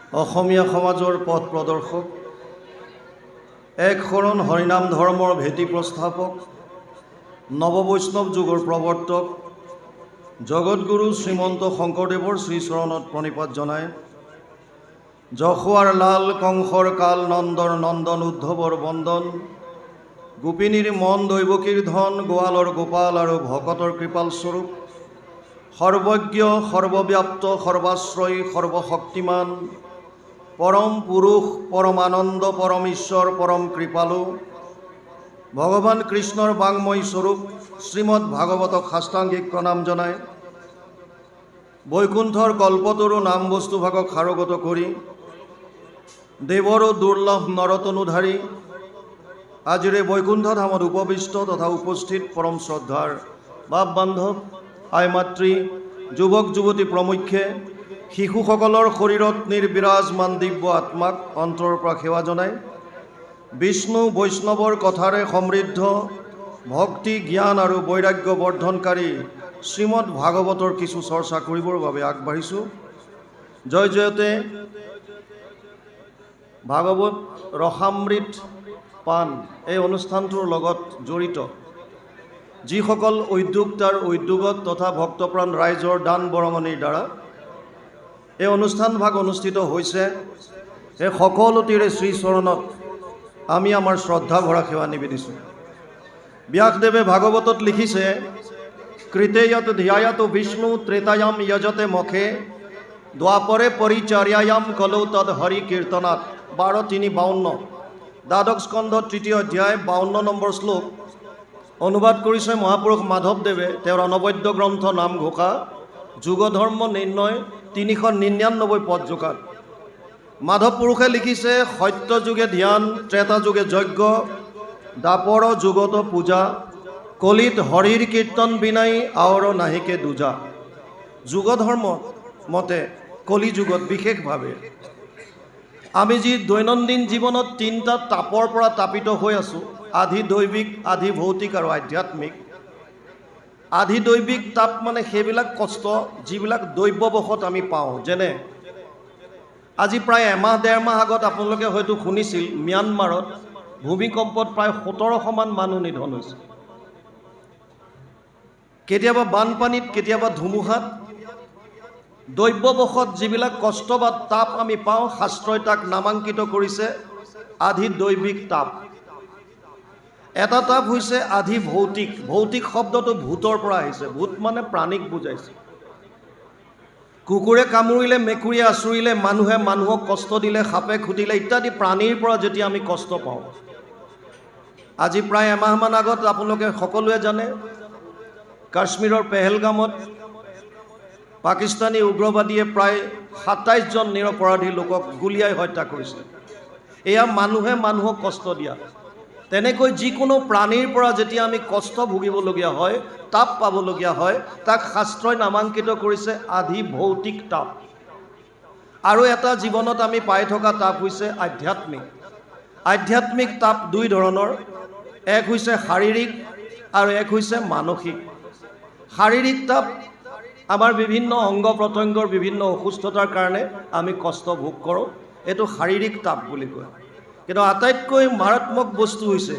অসমীয়া সমাজৰ পথ প্ৰদৰ্শক, এক শৰণ হৰিনাম ধৰ্মৰ ভেটি প্ৰস্থাপক, নৱবৈষ্ণৱ যুগৰ প্ৰৱৰ্তক, জগতগুৰু শ্ৰীমন্ত শংকৰদেৱৰ শ্ৰীচৰণত প্ৰণিপাত জনায়। যশোৱাৰ লাল কংসৰ কাল নন্দৰ নন্দন উদ্ধৱৰ বন্দন, গোপিনীৰ মন দৈৱকীৰ ধন, গোৱালৰ গোপাল আৰু ভকতৰ কৃপাল স্বৰূপ, সৰ্বজ্ঞ সৰ্বব্যাপ্ত সৰ্বাশ্ৰয়ী সৰ্বশক্তিমান, পৰম পুৰুষ পৰমানন্দ পৰম ঈশ্বৰ পৰম কৃপালু ভগৱান কৃষ্ণৰ বাংময় স্বৰূপ শ্ৰীমদ ভাগৱতক সাষ্টাংগিক প্ৰণাম জনায়। বৈকুণ্ঠৰ কল্পতৰু নাম বস্তুভাগক সাৰোগত কৰি দেৱৰো দুৰ্লভ নৰতনুধাৰী আজিৰে বৈকুণ্ঠ ধামত উপবিষ্ট তথা উপস্থিত পৰম শ্ৰদ্ধাৰ বাপ বান্ধৱ, আই মাতৃ, যুৱক যুৱতী প্ৰমুখ্যে শিশুসকলৰ শৰীৰত নিৰ্বিৰাজমান দিব্য আত্মাক অন্তৰৰ পৰা সেৱা জনায়। বিষ্ণু বৈষ্ণৱৰ কথাৰে সমৃদ্ধ ভক্তি জ্ঞান আৰু বৈৰাগ্য বৰ্ধনকাৰী শ্ৰীমদ ভাগৱতৰ কিছু চৰ্চা কৰিবৰ বাবে আগবাঢ়িছোঁ। জয় জয়তে ভাগৱত ৰসামৃত পান এই অনুষ্ঠানটোৰ লগত জড়িত যিসকল উদ্যোক্তাৰ উদ্যোগত তথা ভক্তপ্ৰাণ ৰাইজৰ দান বৰঙণিৰ দ্বাৰা এই অনুষ্ঠানভাগ অনুষ্ঠিত হৈছে, এই সকলোটিৰে শ্ৰীচৰণত আমি আমাৰ শ্ৰদ্ধা ভৰা সেৱা নিবেদিছোঁ। ব্যাসদেৱে ভাগৱতত লিখিছে, কৃতেয়ত ধ্যায়ত বিষ্ণু ত্ৰেতায়াম যজতে মখে দ্বাপৰে পৰিচাৰ্যায়াম কলৌ তদ হৰি কীৰ্তনাত। 12:3-52 দ্বাদশ স্কন্ধ 3য় অধ্যায় 52 নম্বৰ শ্লোক অনুবাদ কৰিছে মহাপুৰুষ মাধৱদেৱে তেওঁৰ অনবদ্য গ্ৰন্থ নামঘোষা যুগধৰ্ম নিৰ্ণয় 399 পদযোগাত। মাধৱ পুৰুষে লিখিছে, সত্য যুগে ধ্যান, ত্ৰেতা যুগে যজ্ঞ, দ্বাপৰ যুগত পূজা, কলিত হৰিৰ কীৰ্তন বিনাই আৱৰ নাহিকে দুজা। যুগধৰ্ম মতে কলি যুগত বিশেষভাৱে আমি যি দৈনন্দিন জীৱনত তিনিটা তাপৰ পৰা তাপিত হৈ আছোঁ, আধি দৈবিক, আধি ভৌতিক আৰু আধ্যাত্মিক। আধি দৈবিক তাপ মানে সেইবিলাক কষ্ট যিবিলাক দৈৱবশত আমি পাওঁ। যেনে আজি প্ৰায় এমাহ ডেৰ মাহ আগত আপোনালোকে হয়তো শুনিছিল ম্যানমাৰত ভূমিকম্পত প্ৰায় 1700মান মানুহ নিধন হৈছে। কেতিয়াবা বানপানীত, কেতিয়াবা ধুমুহাত দৈৱবশত যিবিলাক কষ্ট বা তাপ আমি পাওঁ, শাস্ত্ৰই তাক নামাংকিত কৰিছে আধি দৈবিক তাপ। এটা তাপ হৈছে আধি ভৌতিক। ভৌতিক শব্দটো ভূতৰ পৰা আহিছে। ভূত মানে প্ৰাণীক বুজাইছে। কুকুৰে কামুৰিলে, মেকুৰীয়ে আঁচুৰিলে, মানুহে মানুহক কষ্ট দিলে, সাপে খুটিলে ইত্যাদি প্ৰাণীৰ পৰা যেতিয়া আমি কষ্ট পাওঁ। আজি প্ৰায় এমাহমান আগত আপোনালোকে সকলোৱে জানে কাশ্মীৰৰ পেহেলগামত পাকিস্তানী উগ্ৰবাদীয়ে প্ৰায় 27জন নিৰপৰাধী লোকক গুলীয়াই হত্যা কৰিছে। এয়া মানুহে মানুহক কষ্ট দিয়া। তেনেকৈ যিকোনো প্ৰাণীৰ পৰা যেতিয়া আমি কষ্ট ভুগিবলগীয়া হয়, তাপ পাবলগীয়া হয়, তাক শাস্ত্ৰই নামাংকিত কৰিছে আধি ভৌতিক তাপ। আৰু এটা জীৱনত আমি পাই থকা তাপ হৈছে আধ্যাত্মিক। আধ্যাত্মিক তাপ দুই ধৰণৰ, এক হৈছে শাৰীৰিক আৰু এক হৈছে মানসিক। শাৰীৰিক তাপ আমাৰ বিভিন্ন অংগ প্ৰত্যংগৰ বিভিন্ন অসুস্থতাৰ কাৰণে আমি কষ্ট ভোগ কৰোঁ, এইটো শাৰীৰিক তাপ বুলি কয়। কিন্তু আটাইতকৈ মাৰাত্মক বস্তু হৈছে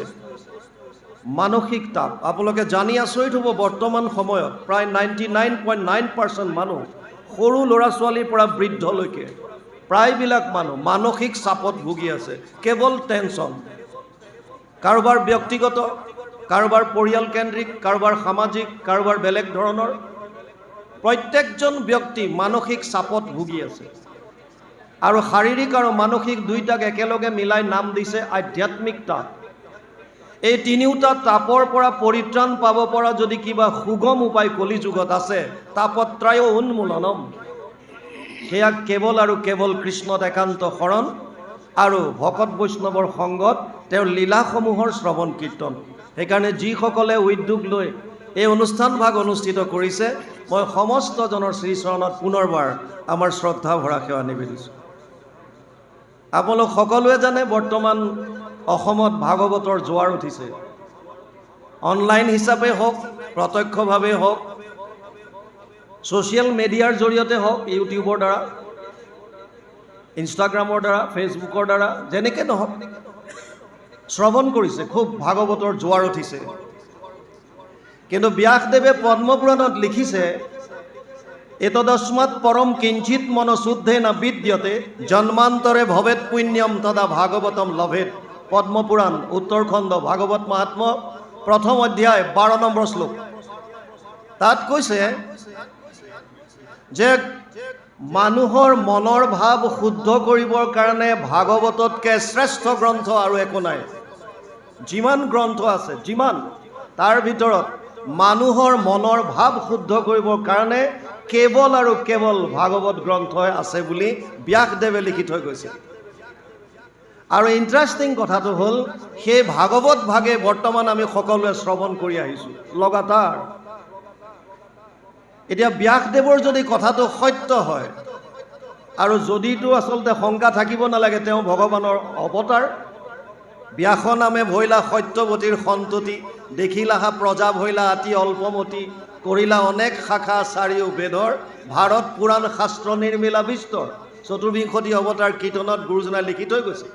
মানসিক তাপ। আপোনালোকে জানি আচৰিত হ'ব, বৰ্তমান সময়ত প্ৰায় 99.9% মানুহ, সৰু ল'ৰা ছোৱালীৰ পৰা বৃদ্ধলৈকে প্ৰায়বিলাক মানুহ মানসিক চাপত ভুগি আছে। কেৱল টেনশ্যন, কাৰোবাৰ ব্যক্তিগত, কাৰোবাৰ পৰিয়ালকেন্দ্ৰিক, কাৰোবাৰ সামাজিক, কাৰোবাৰ বেলেগ ধৰণৰ। প্ৰত্যেকজন ব্যক্তি মানসিক চাপত ভুগি আছে। আৰু শাৰীৰিক আৰু মানসিক দুইটাক একেলগে মিলাই নাম দিছে আধ্যাত্মিক তাপ। এই তিনিওটা তাপৰ পৰা পৰিত্ৰাণ পাব পৰা যদি কিবা সুগম উপায় কলিযুগত আছে, তাপত্ৰায় উন্মূলনম, সেয়া কেৱল আৰু কেৱল কৃষ্ণত একান্ত শৰণ আৰু ভকত বৈষ্ণৱৰ সংগত তেওঁৰ লীলাসমূহৰ শ্ৰৱণ কীৰ্তন। সেইকাৰণে যিসকলে উদ্যোগ লৈ এই অনুষ্ঠানভাগ অনুষ্ঠিত কৰিছে, মই সমস্তজনৰ শ্ৰীচৰণত পুনৰবাৰ আমাৰ শ্ৰদ্ধা ভৰা সেৱা নিবেদিছোঁ। আপোনালোক সকলোৱে জানে বৰ্তমান অসমত ভাগৱতৰ জোৱাৰ উঠিছে। অনলাইন হিচাপে হওক, প্ৰত্যক্ষভাৱে হওক, ছ'চিয়েল মিডিয়াৰ জৰিয়তে হওক, ইউটিউবৰ দ্বাৰা ইনষ্টাগ্ৰামৰ দ্বাৰা, ফেচবুকৰ দ্বাৰা, যেনেকৈ নহওক শ্ৰৱণ কৰিছে, খুব ভাগৱতৰ জোৱাৰ উঠিছে। কিন্তু ব্যাসদেৱে পদ্মপুৰাণত লিখিছে, এতদস্মাৎ পৰম কিঞ্চিত মনশুদ্ধে ন বিদ্যতে জন্মান্তৰে ভৱেৎ পুণ্যম তদা ভাগৱতম লভেৎ। পদ্মপুৰাণ উত্তৰখণ্ড ভাগৱত মহাত্ম প্ৰথম অধ্যায় 12 নম্বৰ শ্লোক। তাত কৈছে যে মানুহৰ মনৰ ভাৱ শুদ্ধ কৰিবৰ কাৰণে ভাগৱততকৈ শ্ৰেষ্ঠ গ্ৰন্থ আৰু একো নাই। যিমান গ্ৰন্থ আছে, যিমান, তাৰ ভিতৰত মানুহৰ মনৰ ভাৱ শুদ্ধ কৰিবৰ কাৰণে কেৱল আৰু কেৱল ভাগৱত গ্ৰন্থই আছে বুলি ব্যাসদেৱে লিখি থৈ গৈছে। আৰু ইণ্টাৰেষ্টিং কথাটো হ'ল, সেই ভাগৱত ভাগে বৰ্তমান আমি সকলোৱে শ্ৰৱণ কৰি আহিছোঁ লগাতাৰ। এতিয়া ব্যাসদেৱৰ যদি কথাটো সত্য হয়, আৰু যদিতো আচলতে শংকা থাকিব নালাগে, তেওঁ ভগৱানৰ অৱতাৰ। ব্যাস নামে ভৈলা সত্যৱতীৰ সন্ততি, দেখিলাহা প্ৰজা ভৈলা অতি অল্পমতি, কৰিলা অনেক শাখা চাৰিও বেদৰ, ভাৰত পুৰাণ শাস্ত্ৰ নিৰ্মিলা বিস্তৰ। চতুৰ্বিংশতি অৱতাৰ কীৰ্তনত গুৰুজনাই লিখি থৈ গৈছে।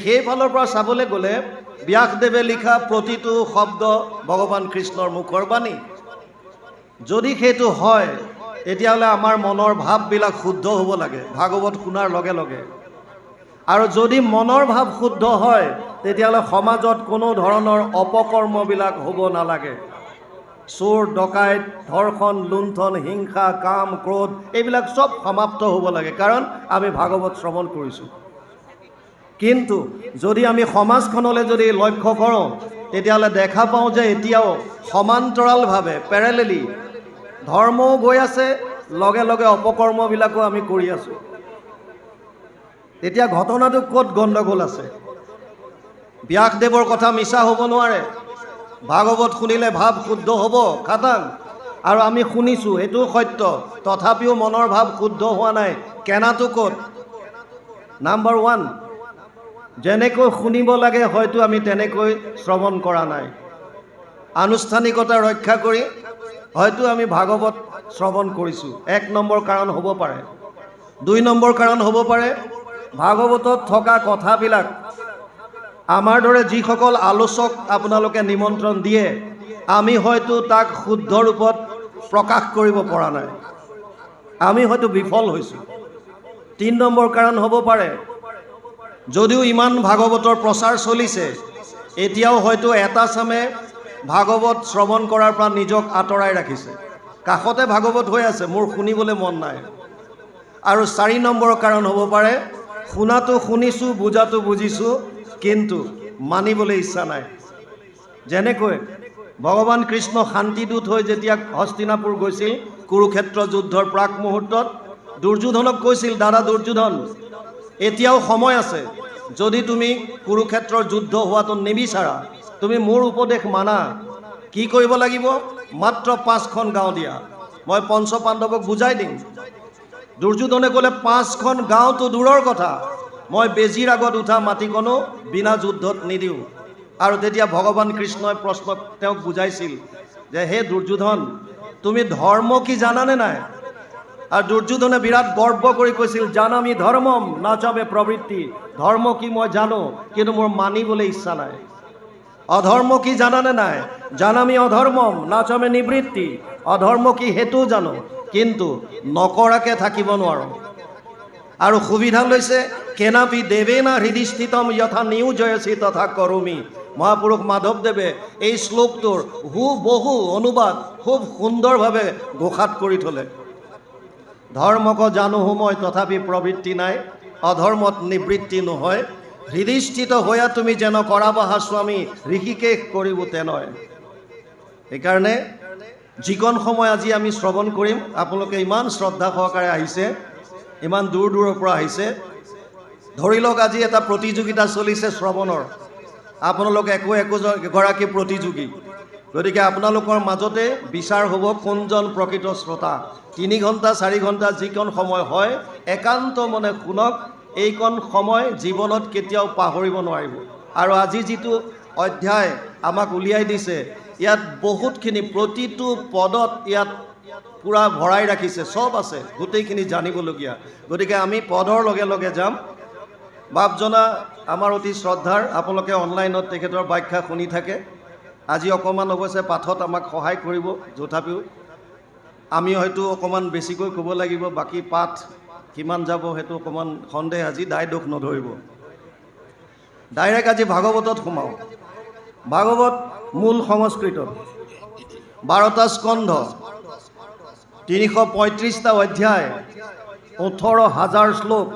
সেইফালৰ পৰা চাবলৈ গ'লে ব্যাসদেৱে লিখা প্ৰতিটো শব্দ ভগৱান কৃষ্ণৰ মুখৰ বাণী। যদি সেইটো হয়, তেতিয়াহ'লে আমাৰ মনৰ ভাৱবিলাক শুদ্ধ হ'ব লাগে ভাগৱত শুনাৰ লগে লগে। আৰু যদি মনৰ ভাৱ শুদ্ধ হয়, তেতিয়াহ'লে সমাজত কোনো ধৰণৰ অপকৰ্মবিলাক হ'ব নালাগে। চোৰ ডকাইত, ধৰ্ষণ, লুণ্ঠন, হিংসা, কাম, ক্ৰোধ, এইবিলাক চব সমাপ্ত হ'ব লাগে, কাৰণ আমি ভাগৱত শ্ৰৱণ কৰিছোঁ। কিন্তু যদি আমি সমাজখনলৈ যদি লক্ষ্য কৰোঁ, তেতিয়াহ'লে দেখা পাওঁ যে এতিয়াও সমান্তৰালভাৱে পেৰেলেলি ধৰ্মও গৈ আছে, লগে লগে অপকৰ্মবিলাকো আমি কৰি আছোঁ। তেতিয়া ঘটনাটো ক'ত গণ্ডগোল আছে? ব্যাসদেৱৰ কথা মিছা হ'ব নোৱাৰে। ভাগৱত শুনিলে ভাৱ শুদ্ধ হ'ব, খাটাং। আৰু আমি শুনিছোঁ, এইটো সত্য। তথাপিও মনৰ ভাৱ শুদ্ধ হোৱা নাই। কেনাটো ক'ত? নাম্বাৰ 1, যেনেকৈ শুনিব লাগে হয়তো আমি তেনেকৈ শ্ৰৱণ কৰা নাই। আনুষ্ঠানিকতা ৰক্ষা কৰি হয়তো আমি ভাগৱত শ্ৰৱণ কৰিছোঁ, 1 নম্বৰ কাৰণ হ'ব পাৰে। 2 নম্বৰ কাৰণ হ'ব পাৰে, ভাগৱতত থকা কথাবিলাক আমাৰ দৰে যিসকল আলোচক আপোনালোকে নিমন্ত্ৰণ দিয়ে, আমি হয়তো তাক শুদ্ধ ৰূপত প্ৰকাশ কৰিব পৰা নাই, আমি হয়তো বিফল হৈছোঁ। 3 নম্বৰ কাৰণ হ'ব পাৰে, যদিও ইমান ভাগৱতৰ প্ৰচাৰ চলিছে, এতিয়াও হয়তো এটা চামে ভাগৱত শ্ৰৱণ কৰাৰ পৰা নিজক আঁতৰাই ৰাখিছে। কাষতে ভাগৱত হৈ আছে, মোৰ শুনিবলৈ মন নাই। আৰু 4 নম্বৰ কাৰণ হ'ব পাৰে, শুনাটো শুনিছোঁ, বুজাটো বুজিছোঁ, কিন্তু মানিবলৈ ইচ্ছা নাই। যেনেকৈ ভগৱান কৃষ্ণ শান্তিদূত হৈ যেতিয়া হস্তিনাপুৰ গৈছিল কুৰুক্ষেত্ৰ যুদ্ধৰ প্ৰাক মুহূৰ্তত, দুৰ্যোধনক কৈছিল, দাদা দুৰ্যোধন, এতিয়াও সময় আছে। যদি তুমি কুৰুক্ষেত্ৰৰ যুদ্ধ হোৱাটো নিবিচাৰা, তুমি মোৰ উপদেশ মানা। কি কৰিব লাগিব? মাত্ৰ 5খন গাঁও দিয়া, মই পঞ্চ পাণ্ডৱক বুজাই দিম। দুৰ্যোধনে ক'লে, 5খন গাঁওটো দূৰৰ কথা, মই বেজীৰ আগত উঠা মাটিকণো বিনা যুদ্ধত নিদিওঁ। আৰু তেতিয়া ভগৱান কৃষ্ণই প্ৰশ্ন তেওঁক বুজাইছিল যে, হে দুৰ্যোধন, তুমি ধৰ্ম কি জানানে নাই? আৰু দুৰ্যোধনে বিৰাট গৰ্ব কৰি কৈছিল, জানামি ধৰ্মম নাচামে প্ৰবৃত্তি। ধৰ্ম কি মই জানো, কিন্তু মোৰ মানিবলৈ ইচ্ছা নাই। অধৰ্ম কি জানানে নাই? জানামি অধৰ্মম নাচামে নিবৃত্তি। অধৰ্ম কি সেইটো জানো, কিন্তু নকৰাকে থাকিব নোৱাৰোঁ। আৰু সুবিধা লৈছে, কেনাপি দেৱেনা হৃদিস্থিতম যথা নিয়োজয়সি তথা কৰোমি। মহাপুৰুষ মাধৱদেৱে এই শ্লোকটোৰ বহু অনুবাদ খুব সুন্দৰভাৱে ঘোষাত কৰি থলে। ধৰ্মক জানো মই তথাপি প্ৰবৃত্তি নাই, অধৰ্মত নিবৃত্তি নহয়। হৃদিস্থিত হৈয়া তুমি যেন কৰাবাহা স্বামী, ঋষিকেশ কৰিব তেনেয়। সেইকাৰণে যিকণ সময় আজি আমি শ্ৰৱণ কৰিম, আপোনালোকে ইমান শ্ৰদ্ধা সহকাৰে আহিছে, ইমান দূৰ দূৰৰ পৰা আহিছে। ধৰি লওক আজি এটা প্ৰতিযোগিতা চলিছে শ্ৰৱণৰ, আপোনালোক একোগৰাকী প্ৰতিযোগী। গতিকে আপোনালোকৰ মাজতে বিচাৰ হ'ব কোনজন প্ৰকৃত শ্ৰোতা। 3 ঘণ্টা 4 ঘণ্টা যিকণ সময় হয়, একান্ত মনে শুনক। এইকণ সময় জীৱনত কেতিয়াও পাহৰিব নোৱাৰিব। আৰু আজি যিটো অধ্যায় আমাক উলিয়াই দিছে, ইয়াত বহুতখিনি, প্ৰতিটো পদত ইয়াত পুৰা ভৰাই ৰাখিছে, চব আছে, গোটেইখিনি জানিবলগীয়া। গতিকে আমি পদৰ লগে লগে যাম। বাপজনা আমাৰ অতি শ্ৰদ্ধাৰ, আপোনালোকে অনলাইনত তেখেতৰ ব্যাখ্যা শুনি থাকে। আজি অকণমান অৱশ্যে পাঠত আমাক সহায় কৰিব, তথাপিও আমি হয়তো অকণমান বেছিকৈ ক'ব লাগিব। বাকী পাঠ কিমান যাব সেইটো অকণমান সন্দেহ। আজি দায় দোষ নধৰিব, ডাইৰেক্ট আজি ভাগৱতত সোমাওঁ। ভাগৱত মূল সংস্কৃতত 12টা স্কন্ধ, 335টা অধ্যায়, 18,000 শ্লোক,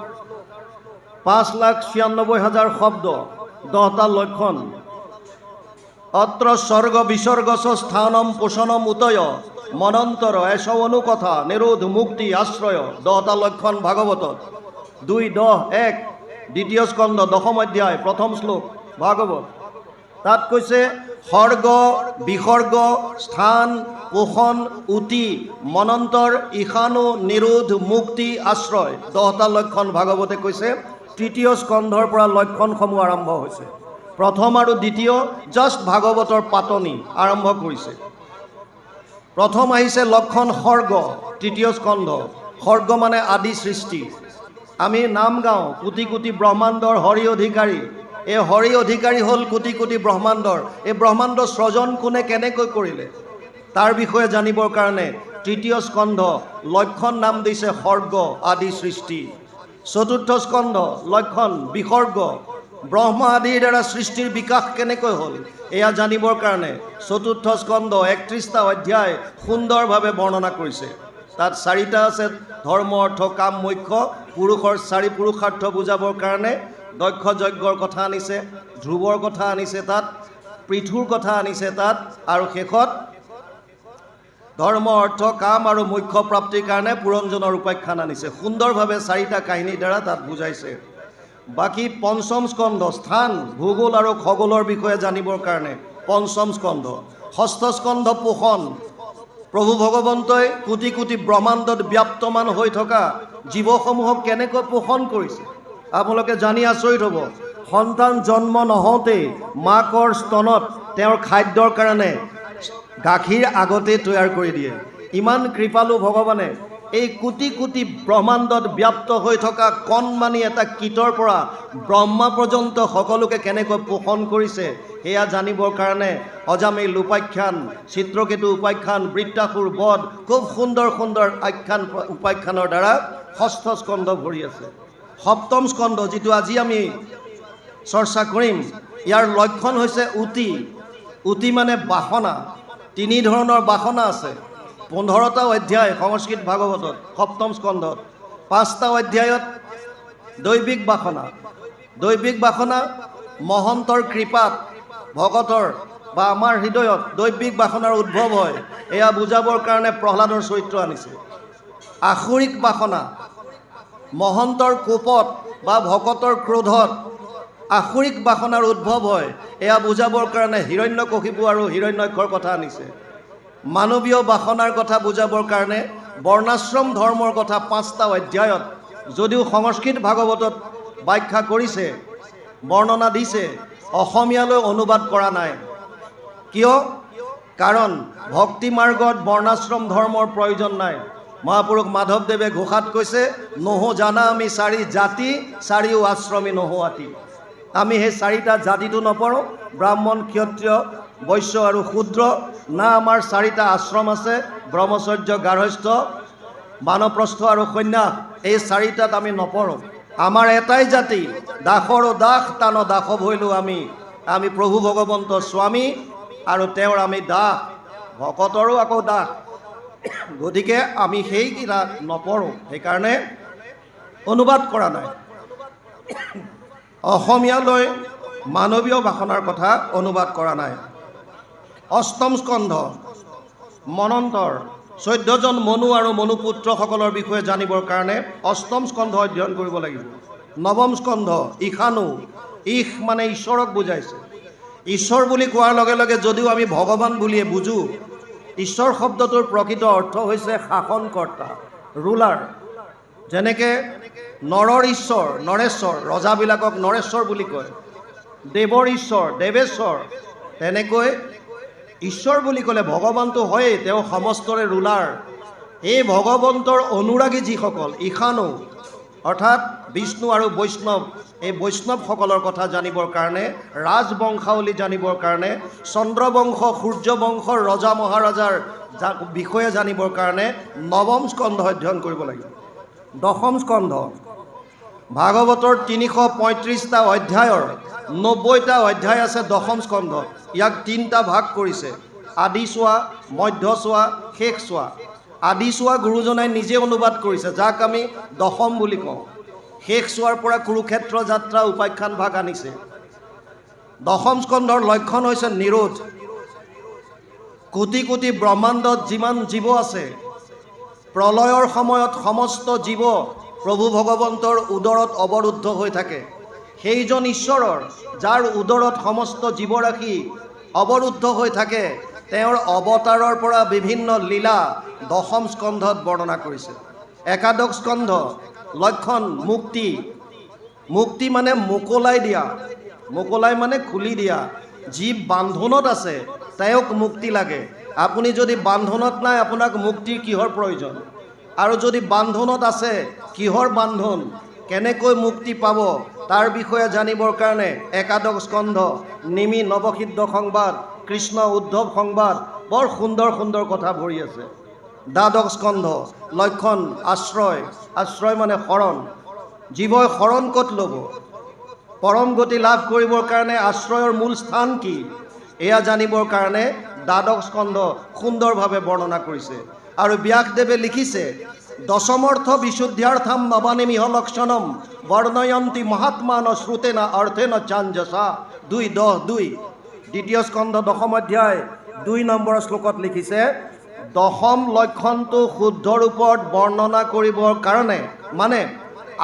5,96,000 শব্দ, 10টা লক্ষণ। অত্র স্বর্গ বিসর্গস স্থানম পোষণম উতয় মনন্তর এসব অনুকথা নিরোধ মুক্তি আশ্রয়, 10টা লক্ষণ ভাগৱতত। 2:10:1 দ্বিতীয় স্কন্ধ 10ম অধ্যায় 1ম শ্লোক ভাগৱত। তাত কৈছে সৰ্গ বিসৰ্গ স্থান পোষণ উতি মনন্তৰ ঈশানু নিৰোধ মুক্তি আশ্ৰয়, 10টা লক্ষণ ভাগৱতে কৈছে। তৃতীয় স্কন্ধৰ পৰা লক্ষণসমূহ আৰম্ভ হৈছে। প্ৰথম আৰু দ্বিতীয় জাষ্ট ভাগৱতৰ পাতনি আৰম্ভ কৰিছে। প্ৰথম আহিছে লক্ষণ সৰ্গ, তৃতীয় স্কন্ধ। সৰ্গ মানে আদি সৃষ্টি। আমি নাম গাওঁ কোটি কোটি ব্ৰহ্মাণ্ডৰ হৰি অধিকাৰী। এই হৰি অধিকাৰী হ'ল কোটি কোটি ব্ৰহ্মাণ্ডৰ। এই ব্ৰহ্মাণ্ড সৃজন কোনে কেনেকৈ কৰিলে তাৰ বিষয়ে জানিবৰ কাৰণে তৃতীয় স্কন্ধ লক্ষণ নাম দিছে সৰ্গ, আদি সৃষ্টি। চতুৰ্থ স্কন্ধ লক্ষণ বিসৰ্গ, ব্ৰহ্মা আদিৰ দ্বাৰা সৃষ্টিৰ বিকাশ কেনেকৈ হ'ল এয়া জানিবৰ কাৰণে চতুৰ্থ স্কন্ধ 31টা অধ্যায় সুন্দৰভাৱে বৰ্ণনা কৰিছে। তাত 4টা আছে, ধৰ্ম অৰ্থ কাম মোক্ষ। পুৰুষৰ 4 পুৰুষাৰ্থ বুজাবৰ কাৰণে দক্ষ যজ্ঞৰ কথা আনিছে, ধ্ৰুৱৰ কথা আনিছে তাত, পৃথুৰ কথা আনিছে তাত, আৰু শেষত ধৰ্ম অৰ্থ কাম আৰু মোক্ষ প্ৰাপ্তিৰ কাৰণে পুৰঞ্জনৰ উপাখ্যান আনিছে। সুন্দৰভাৱে 4টা কাহিনীৰ দ্বাৰা তাত বুজাইছে। বাকী পঞ্চম স্কন্ধ স্থান ভূগোল আৰু খগোলৰ বিষয়ে জানিবৰ কাৰণে পঞ্চম স্কন্ধ। ষষ্ঠ স্কন্ধ পোষণ, প্ৰভু ভগৱন্তই কোটি কোটি ব্ৰহ্মাণ্ডত ব্যাপ্তমান হৈ থকা জীৱসমূহক কেনেকৈ পোষণ কৰিছে আপোনালোকে জানি আচৰিত হ'ব। সন্তান জন্ম নহওঁতেই মাকৰ স্তনত তেওঁৰ খাদ্যৰ কাৰণে গাখীৰ আগতে তৈয়াৰ কৰি দিয়ে। ইমান কৃপালু ভগৱানে এই কোটি কোটি ব্ৰহ্মাণ্ডত ব্যাপ্ত হৈ থকা কণমানি এটা কীটৰ পৰা ব্ৰহ্মা পৰ্যন্ত সকলোকে কেনেকৈ পোষণ কৰিছে সেয়া জানিবৰ কাৰণে অজামিল উপাখ্যান, চিত্ৰকেতু উপাখ্যান, বৃত্তাসুৰ বধ, খুব সুন্দৰ সুন্দৰ আখ্যান উপাখ্যানৰ দ্বাৰা ষষ্ঠ স্কন্ধ ভৰি আছে। সপ্তম স্কন্ধ যিটো আজি আমি চৰ্চা কৰিম, ইয়াৰ লক্ষণ হৈছে উতি। উতি মানে বাসনা। 3 ধৰণৰ বাসনা আছে। 15টা অধ্যায় সংস্কৃত ভাগৱতত সপ্তম স্কন্ধত। 5টা অধ্যায়ত দৈবিক বাসনা। দৈবিক বাসনা মহন্তৰ কৃপাত ভকতৰ বা আমাৰ হৃদয়ত দৈবিক বাসনাৰ উদ্ভৱ হয়, এয়া বুজাবৰ কাৰণে প্ৰহ্লাদৰ চৰিত্ৰ আনিছে। আসুৰিক বাসনা মহন্তৰ কোপত বা ভকতৰ ক্ৰোধত আসুৰিক বাসনাৰ উদ্ভৱ হয়, এয়া বুজাবৰ কাৰণে হিৰণ্যকশিপু আৰু হিৰণ্যক্ষৰ কথা আনিছে। মানৱীয় বাসনাৰ কথা বুজাবৰ কাৰণে বৰ্ণাশ্ৰম ধৰ্মৰ কথা 5টা অধ্যায়ত যদিও সংস্কৃত ভাগৱতত ব্যাখ্যা কৰিছে, বৰ্ণনা দিছে, অসমীয়ালৈ অনুবাদ কৰা নাই। কিয়? কাৰণ ভক্তি মাৰ্গত বৰ্ণাশ্ৰম ধৰ্মৰ প্ৰয়োজন নাই। মহাপুৰুষ মাধৱদেৱে ঘোষাত কৈছে নহো জানা আমি 4 জাতি 4 আশ্ৰমী নহো আতি। আমি সেই 4টা জাতিটো নপঢ়োঁ, ব্ৰাহ্মণ ক্ষত্ৰিয় বৈশ্য আৰু শূদ্ৰ, না আমাৰ 4টা আশ্ৰম আছে, ব্ৰহ্মচৰ্য গাৰ্হস্থ্য বানপ্ৰস্থ আৰু সন্ন্যাস। এই 4টাত আমি নপঢ়োঁ। আমাৰ এটাই জাতি, দাসৰো দাস তান দাস ভৈলোঁ আমি। আমি প্ৰভু ভগৱন্ত স্বামী আৰু তেওঁৰ আমি দাস, ভকতৰো আকৌ দাস। গতিকে আমি সেইকেইটা নপঢ়োঁ, সেইকাৰণে অনুবাদ কৰা নাই। অসমীয়ালৈ মানৱীয় বাসনাৰ কথা অনুবাদ কৰা নাই। অষ্টম স্কন্ধ মনন্তৰ 14জন মনু আৰু মনুপুত্ৰসকলৰ বিষয়ে জানিবৰ কাৰণে অষ্টম স্কন্ধ অধ্যয়ন কৰিব লাগিব। নৱম স্কন্ধ ঈশানু, ঈশ মানে ঈশ্বৰক বুজাইছে। ঈশ্বৰ বুলি কোৱাৰ লগে লগে যদিও আমি ভগৱান বুলিয়ে বুজোঁ, ঈশ্বৰ শব্দটোৰ প্ৰকৃত অৰ্থ হৈছে শাসনকৰ্তা, ৰুলাৰ। যেনেকৈ নৰৰ ঈশ্বৰ নৰেশ্বৰ, ৰজাবিলাকক নৰেশ্বৰ বুলি কয়। দেৱৰ ঈশ্বৰ দেৱেশ্বৰ। তেনেকৈ ঈশ্বৰ বুলি ক'লে ভগৱানটো হয়েই, তেওঁ সমস্তৰে ৰুলাৰ, এই ভগৱন্তৰ অনুৰাগী যিসকল ঈশানু অৰ্থাৎ বিষ্ণু আৰু বৈষ্ণৱ, এই বৈষ্ণৱসকলৰ কথা জানিবৰ কাৰণে, ৰাজবংশাৱলী জানিবৰ কাৰণে, চন্দ্ৰবংশ সূৰ্যবংশৰ ৰজা মহাৰাজাৰ বিষয়ে জানিবৰ কাৰণে নৱম স্কন্ধ অধ্যয়ন কৰিব লাগিব। দশম স্কন্ধ ভাগৱতৰ ৩৩৫টা অধ্যায়ৰ ৯০টা অধ্যায় আছে দশম স্কন্ধত। ইয়াক ৩টা ভাগ কৰিছে, আদি চোৱা, মধ্য চোৱা, শেষ চোৱা। আদি চোৱা গুৰুজনাই নিজে অনুবাদ কৰিছে, যাক আমি দশম বুলি কওঁ। শেষ চোৱাৰ পৰা কুৰুক্ষেত্ৰ যাত্ৰা উপাখ্যান ভাগ আনিছে। দশম স্কন্ধৰ লক্ষণ হৈছে নিৰোধ। কোটি কোটি ব্ৰহ্মাণ্ডত যিমান জীৱ আছে, প্ৰলয়ৰ সময়ত সমস্ত জীৱ প্ৰভু ভগৱন্তৰ উদৰত অৱৰুদ্ধ হৈ থাকে। সেইজন ঈশ্বৰৰ যাৰ উদৰত সমস্ত জীৱৰাশি অৱৰুদ্ধ হৈ থাকে, তেওঁৰ অৱতাৰৰ পৰা বিভিন্ন লীলা দশম স্কন্ধত বৰ্ণনা কৰিছে। একাদশ স্কন্ধ লক্ষণ মুক্তি। মুক্তি মানে মোকলাই দিয়া, মোকলাই মানে খুলি দিয়া। যি বান্ধোনত আছে তেওঁক মুক্তি লাগে। আপুনি যদি বান্ধোনত নাই, আপোনাক মুক্তিৰ কিহৰ প্ৰয়োজন? আৰু যদি বান্ধোনত আছে, কিহৰ বান্ধোন, কেনেকৈ মুক্তি পাব, তাৰ বিষয়ে জানিবৰ কাৰণে একাদশ স্কন্ধ, নিমি নৱসিদ্ধ সংবাদ, কৃষ্ণ উদ্ধৱ সংবাদ, বৰ সুন্দৰ সুন্দৰ কথা ভৰি আছে। দ্বাদশ স্কন্ধ লক্ষণ আশ্ৰয়। আশ্ৰয় মানে শৰণ। জীৱই শৰণ ক'ত ল'ব? পৰম গতি লাভ কৰিবৰ কাৰণে আশ্ৰয়ৰ মূল স্থান কি, এয়া জানিবৰ কাৰণে দ্বাদশ স্কন্ধ সুন্দৰভাৱে বৰ্ণনা কৰিছে। আৰু ব্যাসদেৱে লিখিছে, দশমৰ্থ বিশুদ্ধ্যাৰ্থম নবানিমিহ লক্ষণম বৰ্ণয়ন্তি মহাত্মান শ্ৰুতেনা অৰ্থেন চাঞ্জসা। 2:10-2 দ্বিতীয় স্কন্ধ দশম অধ্যায় 2 নম্বৰ শ্লোকত লিখিছে, দশম লক্ষণটো শুদ্ধ ৰূপত বৰ্ণনা কৰিবৰ কাৰণে, মানে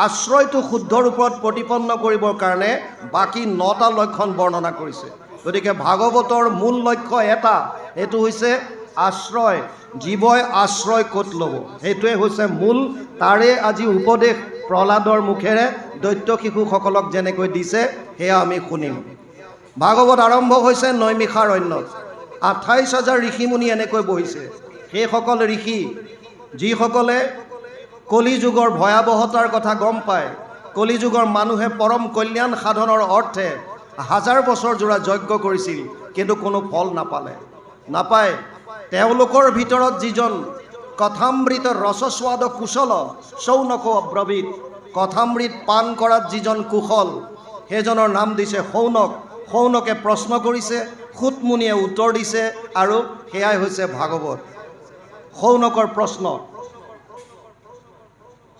আশ্ৰয়টো শুদ্ধ ৰূপত প্ৰতিপন্ন কৰিবৰ কাৰণে বাকী 9টা লক্ষণ বৰ্ণনা কৰিছে। গতিকে ভাগৱতৰ মূল লক্ষ্য এটা, এইটো হৈছে আশ্ৰয়। জীৱই আশ্ৰয় ক'ত ল'ব, সেইটোৱে হৈছে মূল। তাৰে আজি উপদেশ প্ৰহ্লাদৰ মুখেৰে দৈত্য শিশুসকলক যেনেকৈ দিছে, সেয়া আমি শুনিম। ভাগৱত আৰম্ভ হৈছে নৈমিষাৰণ্যত। 28,000 ঋষিমুনি এনেকৈ বহিছে। সেইসকল ঋষি যিসকলে কলিযুগৰ ভয়াৱহতাৰ কথা গম পায়, কলিযুগৰ মানুহে পৰম কল্যাণ সাধনৰ অৰ্থে 1000 বছৰ জোৰা যজ্ঞ কৰিছিল, কিন্তু কোনো ফল নাপায়। তেওঁলোকৰ ভিতৰত যিজন কথামৃত ৰসস্বাদ কুশল শৌনক অব্ৰবীত, কথামৃত পান কৰাত যিজন কুশল, সেইজনৰ নাম দিছে শৌনক। শৌনকে প্ৰশ্ন কৰিছে, সূতমুনিয়ে উত্তৰ দিছে, আৰু সেয়াই হৈছে ভাগৱত। শৌনকৰ প্ৰশ্ন,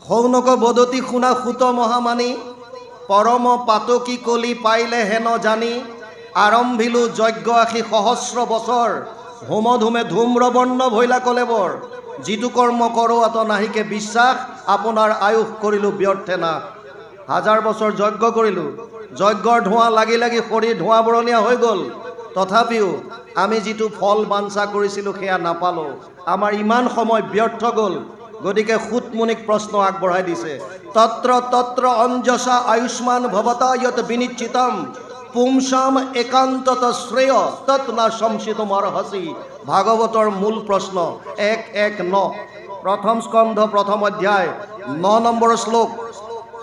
শৌনক বদতি শুনা সুত মহামানী, পৰম পাতকী কলি পাইলে হেন জানি, আৰম্ভিলো যজ্ঞ 80 সহস্ৰ বছৰ, হোমধুমে ধূম্ৰবৰ্ণ ভৈলা কলেবৰ, যিটো কৰ্ম কৰোঁ আত নাহিকে বিশ্বাস, আপোনাৰ আয়ুস কৰিলোঁ ব্যৰ্থে না। 1000 বছৰ যজ্ঞ কৰিলোঁ, যজ্ঞৰ ধোঁৱা লাগি লাগি শৰীৰ ধোঁৱা বৰণীয়া হৈ গ'ল, তথাপিও আমি যিটো ফল বাঞ্ছা কৰিছিলোঁ সেয়া নাপালোঁ, আমাৰ ইমান সময় ব্যৰ্থ গ'ল। গতিকে সূতমুনিক প্ৰশ্ন আগবঢ়াই দিছে, তত্ৰ তত্ৰ অঞ্জসা আয়ুষ্মান ভৱতা যত বিনিশ্চিতম, পুংসাম একান্তত শ্ৰেয় তৎ না সংশিতম অৰ্হসি। ভাগৱতৰ মূল প্ৰশ্ন 1:1-9 প্ৰথম স্কন্ধ প্ৰথম অধ্যায় 9 নম্বৰ শ্লোক।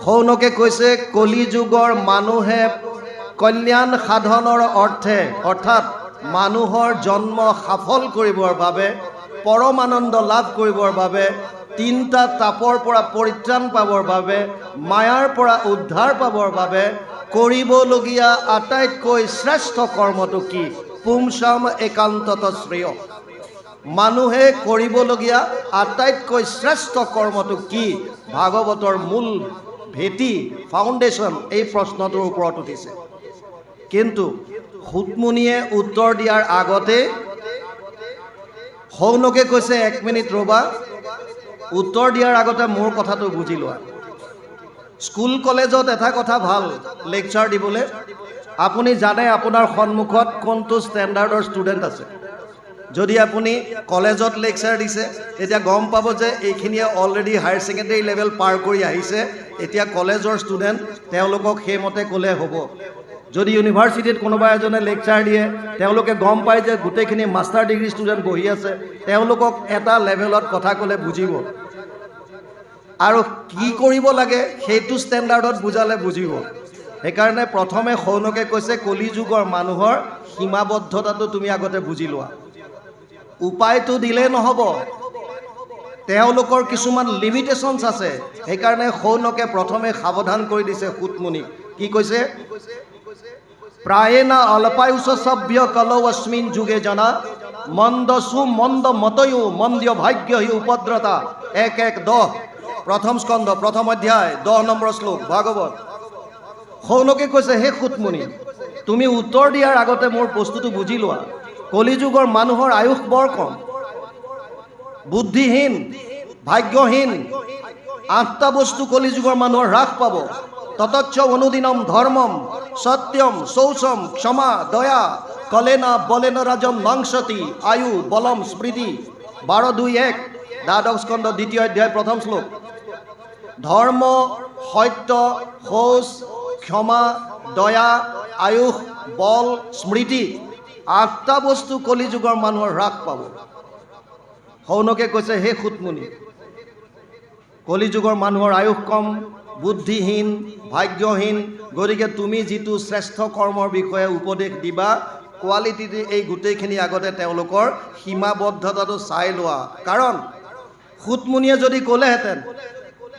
শৌনকে কৈছে, কলিযুগৰ মানুহে কল্যাণ সাধনৰ অৰ্থে, অৰ্থাৎ মানুহৰ জন্ম সফল কৰিবৰ বাবে, পৰমানন্দ লাভ কৰিবৰ বাবে, 3টা তাপৰ পৰা পৰিত্ৰাণ পাবৰ বাবে, মায়াৰ পৰা উদ্ধাৰ পাবৰ বাবে কৰিবলগীয়া আটাইতকৈ শ্ৰেষ্ঠ কৰ্মটো কি? পুংসাম একান্তত শ্ৰেয়। মানুহে কৰিবলগীয়া আটাইতকৈ শ্ৰেষ্ঠ কৰ্মটো কি? ভাগৱতৰ মূল ভেটি, ফাউণ্ডেশ্যন এই প্ৰশ্নটোৰ ওপৰত উঠিছে। কিন্তু সূতমুনিয়ে উত্তৰ দিয়াৰ আগতে শৌনকে কৈছে, 1 মিনিট ৰ'বা, উত্তৰ দিয়াৰ আগতে মোৰ কথাটো বুজি লোৱা। স্কুল কলেজত এটা কথা ভাল, লেকচাৰ দিবলৈ আপুনি জানে আপোনাৰ সন্মুখত কোনটো ষ্টেণ্ডাৰ্ডৰ ষ্টুডেণ্ট আছে। যদি আপুনি কলেজত লেকচাৰ দিছে, তেতিয়া গম পাব যে এইখিনিয়ে অলৰেডি হায়াৰ ছেকেণ্ডেৰী লেভেল পাৰ কৰি আহিছে, এতিয়া কলেজৰ ষ্টুডেণ্ট, তেওঁলোকক সেইমতে ক'লে হ'ব। যদি ইউনিভাৰ্চিটিত কোনোবা এজনে লেকচাৰ দিয়ে, তেওঁলোকে গম পায় যে গোটেইখিনি মাষ্টাৰ ডিগ্ৰী ষ্টুডেণ্ট বহি আছে, তেওঁলোকক এটা লেভেলত কথা ক'লে বুজিব, আৰু কি কৰিব লাগে সেইটো ষ্টেণ্ডাৰ্ডত বুজালে বুজিব। সেইকাৰণে প্ৰথমে শৌনকে কৈছে কলি যুগৰ মানুহৰ সীমাবদ্ধতাটো তুমি আগতে বুজি লোৱা। উপায়টো দিলে নহ'ব, তেওঁলোকৰ কিছুমান লিমিটেশ্যনছ আছে। সেইকাৰণে শৌনকে প্ৰথমে সাৱধান কৰি দিছে সুতমুনিক। কি কৈছে? প্ৰায়েনা অল্পায়ুষ সভ্য কলৌ অস্মিন যুগে জনা মন্দসু মন্দ মতয়ো মন্দ্য ভাগ্য হি উপদ্ৰতা। 1:10 প্ৰথম স্কন্ধ প্ৰথম অধ্যায় 10 নম্বৰ শ্লোক ভাগৱত। শৌনকে কৈছে হে সুতমুনি, তুমি উত্তৰ দিয়াৰ আগতে মোৰ বস্তুটো বুজি লোৱা। কলিযুগৰ মানুহৰ আয়ুস বৰ কম, বুদ্ধিহীন, ভাগ্যহীন। 8টা বস্তু কলিযুগৰ মানুহৰ হ্ৰাস পাব। ততচ্চ অনুদিনম ধৰ্মম সত্যম শৌচম ক্ষমা দয়া কলেনা বলেন ৰাজম নংসতি আয়ু বলম স্মৃতি। 12:2:1 দ্বাদশ স্কন্ধ 2য় অধ্যায় প্ৰথম শ্লোক। ধৰ্ম, সত্য, শৌচ, ক্ষমা, দয়া, আয়ুস, বল, স্মৃতি, 8টা বস্তু কলিযুগৰ মানুহৰ হ্ৰাস পাব। শৌনকে কৈছে হে সুতমুনি, কলিযুগৰ মানুহৰ আয়ুস কম, বুদ্ধিহীন, ভাগ্যহীন। গতিকে তুমি যিটো শ্ৰেষ্ঠ কৰ্মৰ বিষয়ে উপদেশ দিবা, কোৱালিটিটো এই গোটেইখিনি আগতে তেওঁলোকৰ সীমাবদ্ধতাটো চাই লোৱা। কাৰণ সুতমুনিয়ে যদি ক'লেহেঁতেন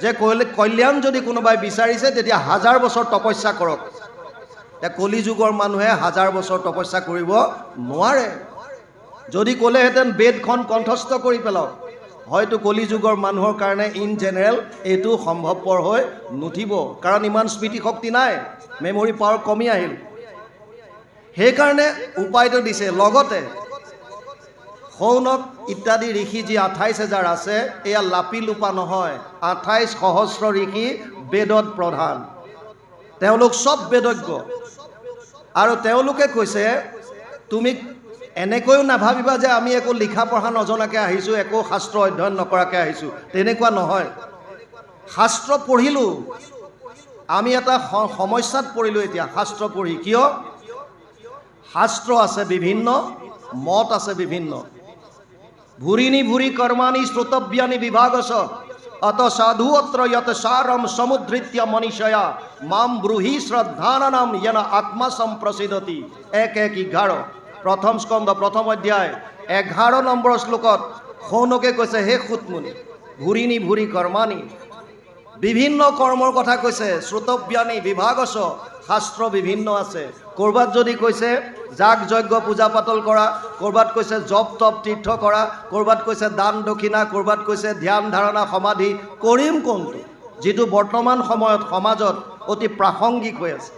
যে কল্যাণ যদি কোনোবাই বিচাৰিছে তেতিয়া 1000 বছৰ তপস্যা কৰক, এতিয়া কলিযুগৰ মানুহে 1000 বছৰ তপস্যা কৰিব নোৱাৰে। যদি ক'লেহেঁতেন বেদখন কণ্ঠস্থ কৰি পেলাওক, হয়তো কলিযুগৰ মানুহৰ কাৰণে ইন জেনেৰেল এইটো সম্ভৱপৰ হৈ নুঠিব, কাৰণ ইমান স্মৃতিশক্তি নাই, মেমৰি পাৱাৰ কমি আহিল। সেইকাৰণে উপায়টো দিছে। লগতে শৌনক ইত্যাদি ঋষি যি 28,000 আছে, এয়া লাপি লোপা নহয়। 28 সহস্ৰ ঋষি বেদত প্ৰধান, তেওঁলোক চব বেদজ্ঞ। আৰু তেওঁলোকে কৈছে তুমি এনেকৈও নাভাবিবা যে আমি একো লিখা পঢ়া নজনাকৈ আহিছোঁ, একো শাস্ত্ৰ অধ্যয়ন নকৰাকৈ আহিছোঁ, তেনেকুৱা নহয়। শাস্ত্ৰ পঢ়িলোঁ, আমি এটা সমস্যাত পৰিলোঁ এতিয়া শাস্ত্ৰ পঢ়ি। কিয়? শাস্ত্ৰ আছে বিভিন্ন, মত আছে বিভিন্ন। ভূৰিণী ভূৰি কৰ্মাণি শ্ৰোতব্যানি বিভাগস অত সাধু অত্ৰ যত সাৰম সমুদ্ধৃত্য মনীষয়া মাম ব্ৰূহি শ্ৰদ্ধানানাম য়েন আত্মা সম্প্ৰসিদতি। 1:11 প্ৰথম স্কন্ধ প্ৰথম অধ্যায় 11 নম্বৰ শ্লোকত শৌনকে কৈছে হে সুতমুনি, ভূৰিণী ভূৰি কৰ্মাণি, বিভিন্ন কৰ্মৰ কথা কৈছে। শ্ৰোতব্যানি বিভাগস, শাস্ত্ৰ বিভিন্ন আছে। ক'ৰবাত যদি কৈছে যাগ যজ্ঞ পূজা পাতল কৰা, ক'ৰবাত কৈছে জপ তপ তীৰ্থ কৰা, ক'ৰবাত কৈছে দান দক্ষিণা, ক'ৰবাত কৈছে ধ্যান ধাৰণা সমাধি। কৰিম কোনটো? যিটো বৰ্তমান সময়ত সমাজত অতি প্ৰাসংগিক হৈ আছে।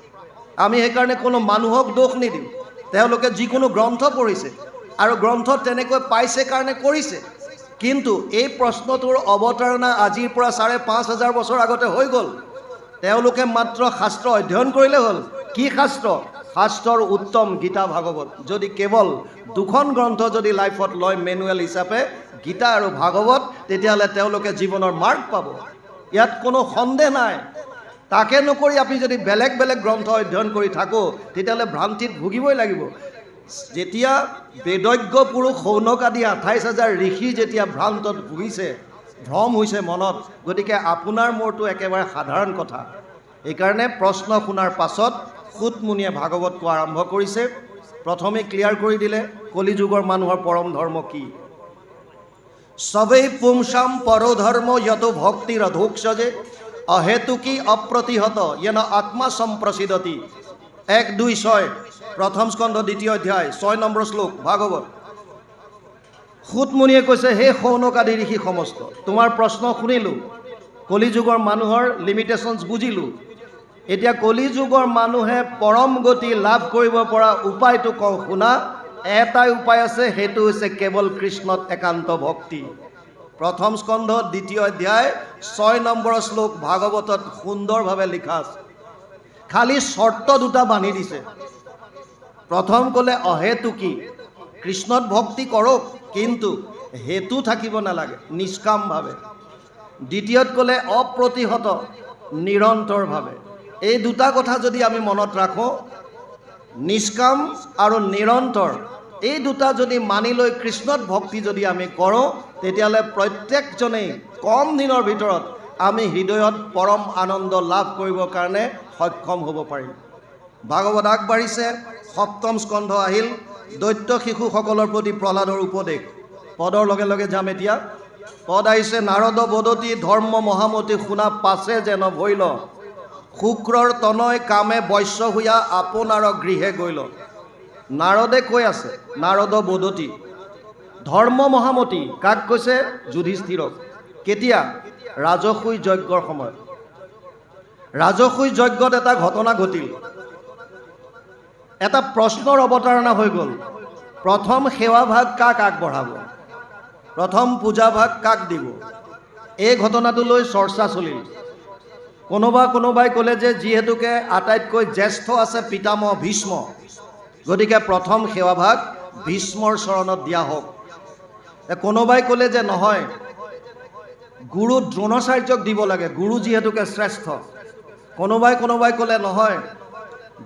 আমি সেইকাৰণে কোনো মানুহক দোষ নিদিওঁ, তেওঁলোকে যিকোনো গ্ৰন্থ পঢ়িছে আৰু গ্ৰন্থত তেনেকৈ পাইছে কাৰণে কৰিছে। কিন্তু এই প্ৰশ্নটোৰ অৱতাৰণা আজিৰ পৰা 5,500 বছৰ আগতে হৈ গ'ল। তেওঁলোকে মাত্ৰ শাস্ত্ৰ অধ্যয়ন কৰিলে হ'ল। কি শাস্ত্ৰ? শাস্ত্ৰৰ উত্তম গীতা ভাগৱত। যদি কেৱল দুখন গ্ৰন্থ যদি লাইফত লয় মেনুৱেল হিচাপে, গীতা আৰু ভাগৱত, তেতিয়াহ'লে তেওঁলোকে জীৱনৰ মাৰ্ক পাব, ইয়াত কোনো সন্দেহ নাই। তাকে নকৰি আমি যদি বেলেগ বেলেগ গ্ৰন্থ অধ্যয়ন কৰি থাকোঁ, তেতিয়াহ'লে ভ্ৰান্তিত ভুগিবই লাগিব। যেতিয়া বেদজ্ঞ পুৰুষ শৌনক আদি 28,000 ঋষি যেতিয়া ভ্ৰান্তত ভুগিছে, ভ্ৰম হৈছে মনত, গতিকে আপোনাৰ মোৰটো একেবাৰে সাধাৰণ কথা। এইকাৰণে প্ৰশ্ন শুনাৰ পাছত সুতমুনিয়ে ভাগৱত কোৱা আৰম্ভ কৰিছে। প্ৰথমে ক্লিয়াৰ কৰি দিলে কলিযুগৰ মানুহৰ পৰম ধৰ্ম কি। সবেই পুংসাম পৰধৰ্ম যত ভক্তিৰ অধোক্ষজে অহেতুকি অপ্ৰতিহত য়েন আত্মা সম্প্ৰসিদতি। 1:2:6 প্ৰথম স্কন্ধ 2য় অধ্যায় 6 নম্বৰ শ্লোক ভাগৱত। সুতমুনিয়ে কৈছে হে শৌনক আদি ঋষি সমস্ত, তোমাৰ প্ৰশ্ন শুনিলোঁ, কলিযুগৰ মানুহৰ লিমিটেশ্যনছ বুজিলোঁ। এতিয়া কলিযুগৰ মানুহে পৰম গতি লাভ কৰিব পৰা উপায়টো কওঁ শুনা। এটাই উপায় আছে, সেইটো হৈছে কেৱল কৃষ্ণত একান্ত ভক্তি। প্ৰথম স্কন্ধ 2য় অধ্যায় 6 নম্বৰ শ্লোক ভাগৱতত সুন্দৰভাৱে লিখা আছে। খালি চৰ্ত দুটা বান্ধি দিছে। প্ৰথম ক'লে অহেতুকি, কৃষ্ণত ভক্তি কৰক, কিন্তু হেতু থাকিব নালাগে, নিষ্কামভাৱে। দ্বিতীয়ত ক'লে অপ্ৰতিহত, নিৰন্তৰভাৱে। এই দুটা কথা যদি আমি মনত ৰাখোঁ, নিষ্কাম আৰু নিৰন্তৰ এই দুটা যদি মানি লৈ কৃষ্ণত ভক্তি যদি আমি কৰোঁ তেতিয়াহ'লে প্ৰত্যেকজনেই কম দিনৰ ভিতৰত আমি হৃদয়ত পৰম আনন্দ লাভ কৰিবৰ কাৰণে সক্ষম হ'ব পাৰিম। ভাগৱত আগবাঢ়িছে, সপ্তম স্কন্ধ আহিল, দৈত্য শিশুসকলৰ প্ৰতি প্ৰহ্লাদৰ উপদেশ। পদৰ লগে লগে যাম এতিয়া। পদ আহিছে, নাৰদ বদতি ধৰ্ম মহামতি শুনা পাছে যেন ভৈল, শুক্ৰৰ তনয় কামে বৈশ্য হুয়া আপোনাৰ গৃহে গৈল। নাৰদে কৈ আছে, নাৰদ বদতি ধৰ্ম মহামতি কাক কৈছে? যুধিষ্ঠিৰক। কেতিয়া? ৰাজসুই যজ্ঞৰ সময়ত। ৰাজসুই যজ্ঞত এটা ঘটনা ঘটিল, এটা প্ৰশ্নৰ অৱতাৰণা হৈ গ'ল। প্ৰথম সেৱা ভাগ কাক আগবঢ়াব? প্ৰথম পূজা ভাগ কাক দিব? এই ঘটনাটো লৈ চৰ্চা চলিল। কোনোবাই ক'লে যে যিহেতুকে আটাইতকৈ জ্যেষ্ঠ আছে পিতামহ ভীষ্ম, গতিকে প্ৰথম সেৱা ভাগ ভীষ্মৰ চৰণত দিয়া হওক। কোনোবাই ক'লে যে নহয়, গুৰু দ্ৰোণাচাৰ্যক দিব লাগে, গুৰু যিহেতুকে শ্ৰেষ্ঠ। কোনোবাই ক'লে নহয়,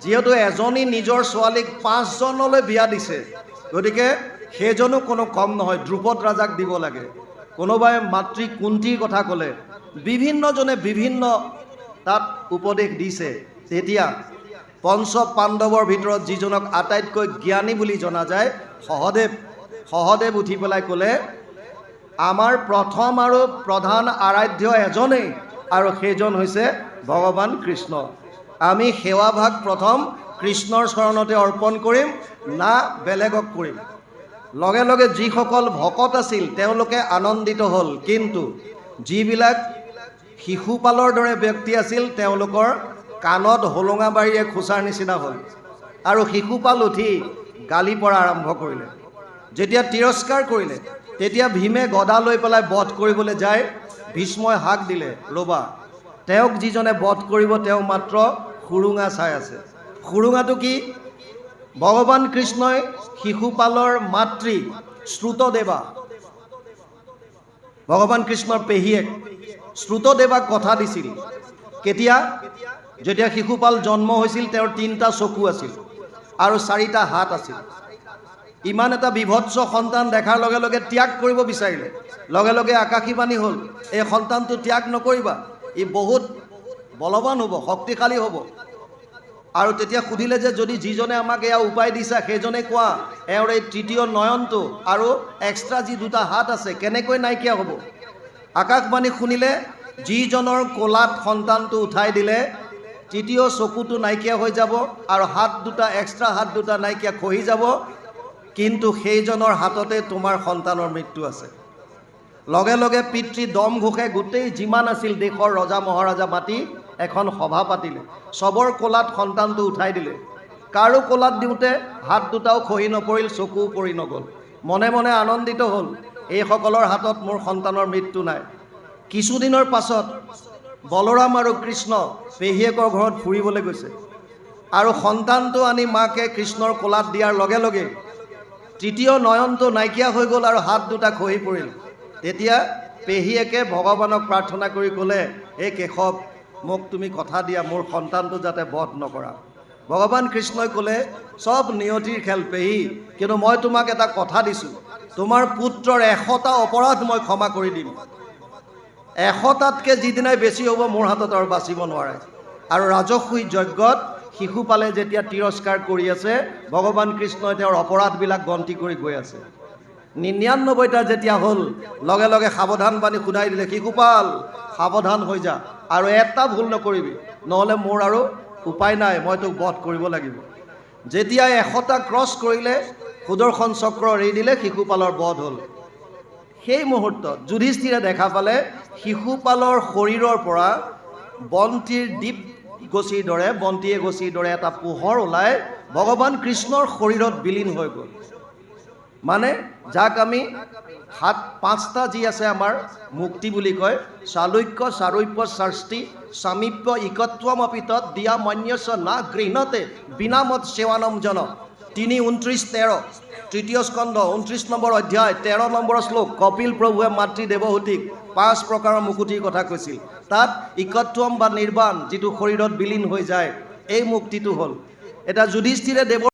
যিহেতু এজনী নিজৰ ছোৱালীক 5 জনলৈ বিয়া দিছে, গতিকে সেইজনো কোনো কম নহয়, দ্ৰুপদ ৰাজাক দিব লাগে। কোনোবাই মাতৃ কুন্তীৰ কথা ক'লে। বিভিন্নজনে বিভিন্ন তাত উপদেশ দিছে। তেতিয়া পঞ্চ পাণ্ডৱৰ ভিতৰত যিজনক আটাইতকৈ জ্ঞানী বুলি জনা যায়, সহদেৱ উঠি পেলাই ক'লে, আমাৰ প্ৰথম আৰু প্ৰধান আৰাধ্য এজনেই, আৰু সেইজন হৈছে ভগৱান কৃষ্ণ। আমি সেৱা ভাগ প্ৰথম কৃষ্ণৰ চৰণতে অৰ্পণ কৰিম, না বেলেগক কৰিম। লগে লগে যিসকল ভকত আছিল তেওঁলোকে আনন্দিত হ'ল, কিন্তু যিবিলাক শিশুপালৰ দৰে ব্যক্তি আছিল তেওঁলোকৰ কাণত হোলোঙাবাৰীয়ে খোচাৰ নিচিনা হ'ল, আৰু শিশুপাল উঠি গালি পৰা আৰম্ভ কৰিলে। যেতিয়া তিৰস্কাৰ কৰিলে, তেতিয়া ভীমে গদা লৈ পেলাই বধ কৰিবলৈ যায়। ভীষ্মই হাক দিলে, ৰ'বা, তেওঁক যিজনে বধ কৰিব তেওঁ মাত্ৰ সুৰুঙা চাই আছে। সুৰুঙাটো কি? ভগৱান কৃষ্ণই শিশুপালৰ মাতৃ শ্ৰুতদেৱা, ভগৱান কৃষ্ণৰ পেহীয়েক শ্ৰুতদেৱাক কথা দিছিল। কেতিয়া? যেতিয়া শিশুপাল জন্ম হৈছিল তেওঁৰ 3টা চকু আছিল আৰু 4টা হাত আছিল। ইমান এটা বিভৎস সন্তান দেখাৰ লগে লগে ত্যাগ কৰিব বিচাৰিলে। লগে লগে আকাশীবাণী হ'ল, এই সন্তানটো ত্যাগ নকৰিবা, ই বহুত বলৱান হ'ব, শক্তিশালী হ'ব। আৰু তেতিয়া সুধিলে যে যদি যিজনে আমাক এয়া উপায় দিছা সেইজনে কোৱা, এওঁৰ এই তৃতীয় নয়নটো আৰু এক্সট্ৰা যি 2টা হাত আছে কেনেকৈ নাইকিয়া হ'ব? আকাশবাণী শুনিলে, যিজনৰ কোলাত সন্তানটো উঠাই দিলে তৃতীয় চকুটো নাইকিয়া হৈ যাব আৰু হাত 2টা এক্সট্ৰা হাত 2টা নাইকিয়া খহি যাব, কিন্তু সেইজনৰ হাততে তোমাৰ সন্তানৰ মৃত্যু আছে। লগে লগে পিতৃ দম ঘোষে গোটেই যিমান আছিল দেশৰ ৰজা মহাৰাজা মাতি এখন সভা পাতিলে। চবৰ কোলাত সন্তানটো উঠাই দিলে। কাৰো কোলাত দিওঁতে হাত 2টাও খহি নপৰিল, চকুও পৰি নগ'ল। মনে মনে আনন্দিত হ'ল, এইসকলৰ হাতত মোৰ সন্তানৰ মৃত্যু নাই। কিছুদিনৰ পাছত বলৰাম আৰু কৃষ্ণ পেহীয়েকৰ ঘৰত ফুৰিবলৈ গৈছে, আৰু সন্তানটো আনি মাকে কৃষ্ণৰ কোলাত দিয়াৰ লগে লগে তৃতীয় নয়নটো নাইকিয়া হৈ গ'ল আৰু হাত 2টা খহি পৰিল। তেতিয়া পেহীয়েকে ভগৱানক প্ৰাৰ্থনা কৰি ক'লে, এই কেশৱ, মোক তুমি কথা দিয়া, মোৰ সন্তানটো যাতে বধ নকৰা। ভগৱান কৃষ্ণই ক'লে, চব নিয়তিৰ খেল পেহী, কিন্তু মই তোমাক এটা কথা দিছোঁ, তোমাৰ পুত্ৰৰ 100টা অপৰাধ মই ক্ষমা কৰি দিম। 100টাতকৈ যিদিনাই বেছি হ'ব মোৰ হাতত আৰু বাচিব নোৱাৰে। আৰু ৰাজসুই যজ্ঞত শিশুপালে যেতিয়া তিৰস্কাৰ কৰি আছে, ভগৱান কৃষ্ণই তেওঁৰ অপৰাধবিলাক গন্তি কৰি গৈ আছে। 99টা যেতিয়া হ'ল, লগে লগে সাৱধান বাণী শুনাই দিলে, শিশুপাল সাৱধান হৈ যা, আৰু এটা ভুল নকৰিবি, নহ'লে মোৰ আৰু উপায় নাই, মই তোক বধ কৰিব লাগিব। যেতিয়া 100টা ক্ৰছ কৰিলে, সুদৰ্শন চক্ৰ এৰি দিলে, শিশুপালৰ বধ হ'ল। সেই মুহূৰ্তত যুধিষ্ঠিৰে দেখা পালে শিশুপালৰ শৰীৰৰ পৰা বন্তিৰ দীপ গছিৰ দৰে, বন্তিয়ে গছিৰ দৰে এটা পোহৰ ওলাই ভগৱান কৃষ্ণৰ শৰীৰত বিলীন হৈ গ'ল। মানে যাক আমি 5টা যি আছে আমাৰ মুক্তি বুলি কয়, চালুক্য চাৰুপ্য শাস্তি সামীপ্য ইকত্বম অপিতত দিয়া মন্যস্য না গৃহতে বিনামত সেৱানম জন। 3:29-13 তৃতীয় স্কন্ধ 29 নম্বৰ অধ্যায় 13 নম্বৰ শ্লোক। কপিল প্ৰভুৱে মাতৃ দেৱহূতিক 5 প্ৰকাৰৰ মুকুতিৰ কথা কৈছিল। তাত ইকত্বম বা নিৰ্বাণ যিটো শৰীৰত বিলীন হৈ যায়, এই মুক্তিটো হ'ল। এটা যুধিষ্ঠিৰে দেৱৰ